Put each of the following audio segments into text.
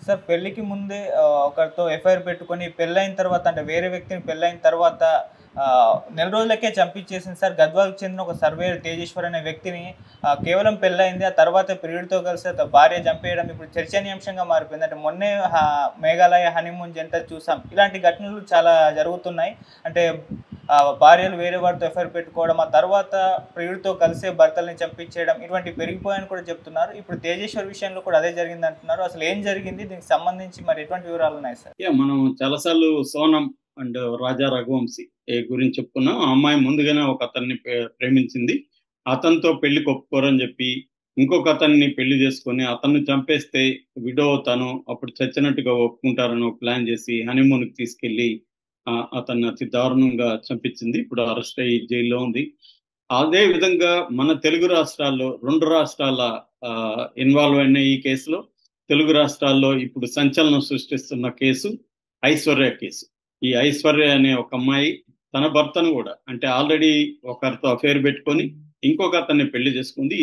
Sir పెళ్ళికి ముందే ఒకరితో ఎఫ్ఐఆర్ పెట్టుకొని పెళ్ళైన తర్వాత అంటే వేరే వ్యక్తిని పెళ్ళైన తర్వాత నెల రోజులకే చంపించేసింది సార్. గద్వాలకు చెందిన ఒక సర్వేయర్ తేజేశ్వర్ అనే వ్యక్తిని కేవలం పెళ్ళయింది. ఆ తర్వాత ప్రియుడితో కలిసి భార్య చంపేయడం ఇప్పుడు చర్చనీయాంశంగా మారిపోయింది. అంటే మొన్నే మేఘాలయ హనీమూన్ జంట చూసాం. ఇలాంటి ఘటనలు చాలా జరుగుతున్నాయి. అంటే భార్యలు వేరే వారితో ఎఫ్ఐఆర్ పెట్టుకోవడం, ఆ తర్వాత ప్రియుడితో కలిసే భర్తల్ని చంపించేయడం ఇటువంటివి పెరిగిపోయాయని కూడా చెప్తున్నారు. ఇప్పుడు తేజేశ్వర్ విషయంలో కూడా అదే జరిగింది అంటున్నారు. అసలు ఏం జరిగింది? దీనికి సంబంధించి మరి ఎటువంటి వివరాలు ఉన్నాయి సార్? మనం చాలాసార్లు సోనం అండ్ రాజా రఘువంశీ గురించి చెప్పుకున్నాం. ఆ అమ్మాయి ముందుగానే ఒక అతన్ని ప్రేమించింది. అతనితో పెళ్లి ఒప్పుకోరని చెప్పి ఇంకొక అతన్ని పెళ్లి చేసుకొని అతన్ని చంపేస్తే విడో అవుతాను, అప్పుడు చచ్చినట్టుగా ఒప్పుకుంటారని ఒక ప్లాన్ చేసి హనీమూన్కి తీసుకెళ్లి అతన్ని అతి దారుణంగా చంపించింది. ఇప్పుడు అరెస్ట్ అయ్యి జైల్లో ఉంది. అదే విధంగా మన తెలుగు రాష్ట్రాల్లో 2 రాష్ట్రాల ఇన్వాల్వ్ అయిన ఈ కేసులో తెలుగు రాష్ట్రాల్లో ఇప్పుడు సంచలనం సృష్టిస్తున్న కేసు ఐశ్వర్య కేసు. ఈ ఐశ్వర్య అనే ఒక అమ్మాయి తన భర్తను కూడా అంటే ఆల్రెడీ ఒకరితో అఫేర్ పెట్టుకొని ఇంకొక అతన్ని పెళ్లి చేసుకుంది.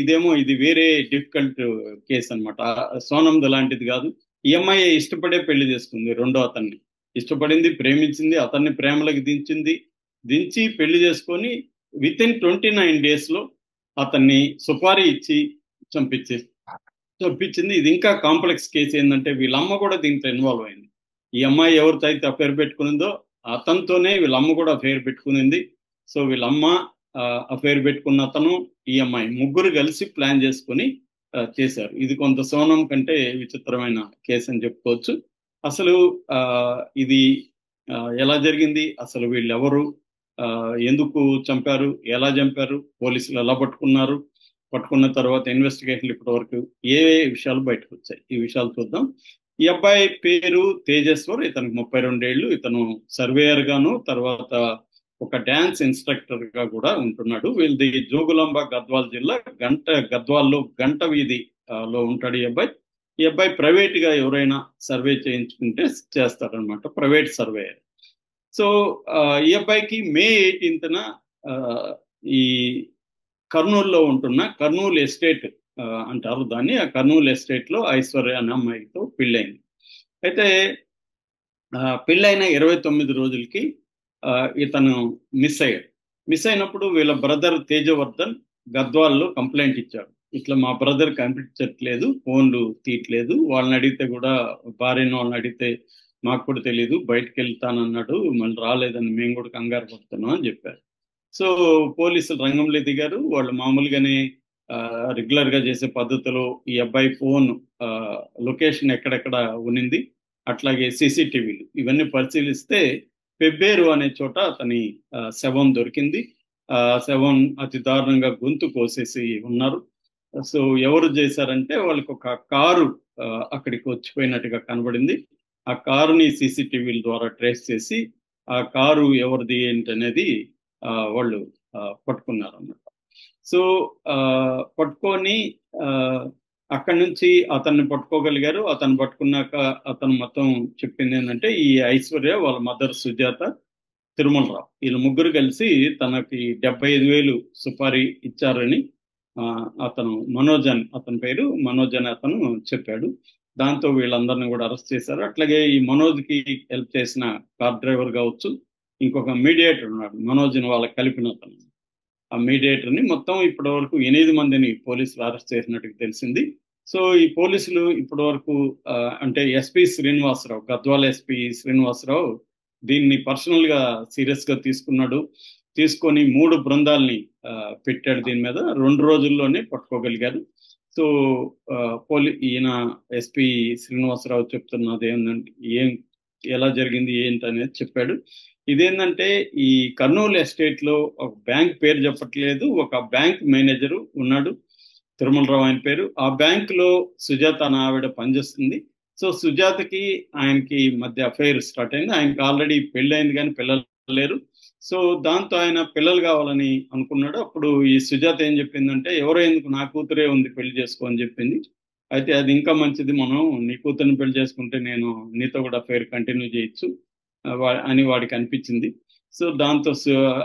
ఇది వేరే డిఫికల్ట్ కేసు అనమాట. సోనంద్ లాంటిది కాదు. ఈ అమ్మాయి ఇష్టపడే పెళ్లి చేసుకుంది. రెండో అతన్ని ఇష్టపడింది, ప్రేమించింది, అతన్ని ప్రేమలకు దించి పెళ్లి చేసుకొని విత్ ఇన్ 29 days లో అతన్ని సుపారీ ఇచ్చి చంపించింది. ఇది ఇంకా కాంప్లెక్స్ కేసు. ఏంటంటే వీళ్ళమ్మ కూడా దీంట్లో ఇన్వాల్వ్ అయింది. ఈ అమ్మాయి ఎవరితో అయితే అఫేర్ పెట్టుకునిందో అతనితోనే వీళ్ళమ్మ కూడా అఫేర్ పెట్టుకునింది. సో వీళ్ళమ్మ అఫేర్ పెట్టుకున్న అతను, ఈ అమ్మాయి ముగ్గురు కలిసి ప్లాన్ చేసుకుని చేశారు. ఇది కొంత సోనం కంటే విచిత్రమైన కేసు అని చెప్పుకోవచ్చు. అసలు ఇది ఎలా జరిగింది, అసలు వీళ్ళెవరు, ఎందుకు చంపారు, ఎలా చంపారు, పోలీసులు ఎలా పట్టుకున్న తర్వాత ఇన్వెస్టిగేషన్లు ఇప్పటి వరకు ఏ విషయాలు బయటకు వచ్చాయి, ఈ విషయాలు చూద్దాం. ఈ అబ్బాయి పేరు తేజేశ్వర్. ఇతనికి 32 ఏళ్ళు. ఇతను సర్వేయర్ గాను తర్వాత ఒక డాన్స్ ఇన్స్ట్రక్టర్ గా కూడా ఉంటున్నాడు. వీళ్ళది జోగులాంబ గద్వాల్ జిల్లా గద్వాల్లో గంట వీధి లో ఉంటాడు ఈ అబ్బాయి ప్రైవేట్ గా ఎవరైనా సర్వే చేయించుకుంటే చేస్తాడనమాట, ప్రైవేట్ సర్వేయర్. సో ఈ అబ్బాయికి May 18న ఈ కర్నూలులో ఉంటున్న కర్నూలు ఎస్టేట్ అంటారు దాన్ని, ఆ కర్నూలు ఎస్టేట్ లో ఐశ్వర్య అనే అమ్మాయితో పెళ్ళైంది. అయితే పెళ్ళైన 29 రోజులకి ఇతను మిస్ అయినప్పుడు వీళ్ళ బ్రదర్ తేజవర్ధన్ గద్వాల్లో కంప్లైంట్ ఇచ్చాడు. ఇట్లా మా బ్రదర్ కనిపించట్లేదు, ఫోన్లు తీయట్లేదు, వాళ్ళని అడిగితే కూడా వాళ్ళని అడిగితే మాకు కూడా తెలియదు, బయటకు వెళ్తానన్నాడు, మళ్ళీ రాలేదని మేము కూడా కంగారు పడుతున్నాం అని చెప్పారు. సో పోలీసులు రంగంలో దిగారు. వాళ్ళు మామూలుగానే రెగ్యులర్ గా చేసే పద్ధతిలో ఈ అబ్బాయి ఫోన్ లొకేషన్ ఎక్కడెక్కడ ఉనింది, అట్లాగే సీసీటీవీలు ఇవన్నీ పరిశీలిస్తే పెబ్బేరు అనే చోట అతని శవం దొరికింది. శవం అతి దారుణంగా గొంతు కోసేసి ఉన్నారు. సో ఎవరు చేశారంటే వాళ్ళకి ఒక కారు అక్కడికి వచ్చిపోయినట్టుగా కనబడింది. ఆ కారుని సీసీటీవీల ద్వారా ట్రేస్ చేసి ఆ కారు ఎవరిది ఏంటనేది వాళ్ళు పట్టుకున్నారు అన్నమాట. సో పట్టుకొని అక్కడి నుంచి అతన్ని పట్టుకోగలిగారు. అతను పట్టుకున్నాక అతను మొత్తం చెప్పింది ఏంటంటే ఈ ఐశ్వర్య, వాళ్ళ మదర్ సుజాత, తిరుమలరావు వీళ్ళు ముగ్గురు కలిసి తనకి 75,000 సుపారీ ఇచ్చారని అతను అతని పేరు మనోజ్ అని అతను చెప్పాడు. దాంతో వీళ్ళందరినీ కూడా అరెస్ట్ చేశారు. అట్లాగే ఈ మనోజ్కి హెల్ప్ చేసిన కార్ డ్రైవర్ కావచ్చు, ఇంకొక మీడియేటర్ ఉన్నాడు మనోజ్ని వాళ్ళకి కలిపిన అతను. ఆ మీడియేటర్ని మొత్తం ఇప్పటి వరకు 8 మందిని పోలీసులు అరెస్ట్ చేసినట్టుగా తెలిసింది. సో ఈ పోలీసులు ఇప్పటి వరకు అంటే ఎస్పీ శ్రీనివాసరావు, గద్వాల ఎస్పీ శ్రీనివాసరావు దీన్ని పర్సనల్ గా సీరియస్ గా తీసుకొని 3 బృందాల్ని పెట్టాడు. దీని మీద 2 రోజుల్లోనే పట్టుకోగలిగారు. సో ఈయన ఎస్పీ శ్రీనివాసరావు చెప్తున్నది ఏంటంటే ఎలా జరిగింది ఏంటనేది చెప్పాడు. ఇదేంటంటే ఈ కర్నూలు ఎస్టేట్ లో ఒక బ్యాంక్ పేరు చెప్పట్లేదు, ఒక బ్యాంక్ మేనేజరు ఉన్నాడు, తిరుమలరావు ఆయన పేరు. ఆ బ్యాంక్ లో సుజాత అనే ఆవిడ పనిచేస్తుంది. సో సుజాతకి ఆయనకి మధ్య అఫైర్ స్టార్ట్ అయింది. ఆయనకి ఆల్రెడీ పెళ్ళైంది కానీ పిల్లలు లేరు. సో దాంతో ఆయన పిల్లలు కావాలని అనుకున్నాడు. అప్పుడు ఈ సుజాత ఏం చెప్పిందంటే ఎవరో ఎందుకు, నా కూతురే ఉంది, పెళ్లి చేసుకో అని చెప్పింది. అయితే అది ఇంకా మంచిది, మనం నీ కూతుర్ని పెళ్లి చేసుకుంటే నేను నీతో కూడా అఫైర్ కంటిన్యూ చేయొచ్చు అని వాడికి అనిపించింది. సో దాంతో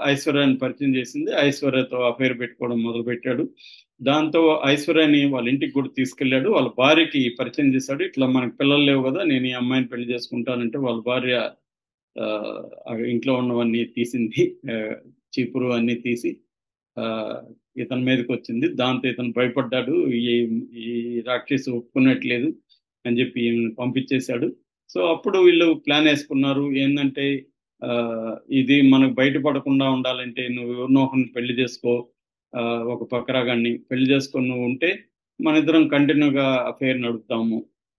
ఐశ్వర్యాన్ని పరిచయం చేసింది. ఐశ్వర్యతో అఫైర్ పెట్టుకోవడం మొదలు పెట్టాడు. దాంతో ఐశ్వర్యాన్ని వాళ్ళ ఇంటికి కూడా తీసుకెళ్ళాడు. వాళ్ళ భార్యకి పరిచయం చేశాడు. ఇట్లా మనకి పిల్లలు లేవు కదా, నేను ఈ అమ్మాయిని పెళ్లి చేసుకుంటానంటే వాళ్ళ భార్య ఆ ఇంట్లో ఉన్నవన్నీ తీసింది, చీపురు అన్ని తీసి ఆ, ఇతని మీదకి వచ్చింది. దాంతో ఇతను భయపడ్డాడు. ఈ ఈ రాక్షసి ఒప్పుకున్నట్లేదు అని చెప్పి ఈమెను పంపించేశాడు. సో అప్పుడు వీళ్ళు ప్లాన్ వేసుకున్నారు ఏంటంటే, ఆ, ఇది మనకు బయటపడకుండా ఉండాలంటే నువ్వు ఎవరినో ఒకరిని పెళ్లి చేసుకో, ఒక పక్కరాగాన్ని పెళ్లి చేసుకొని నువ్వు ఉంటే మన ఇద్దరం కంటిన్యూగా అఫైర్ నడుపుతాము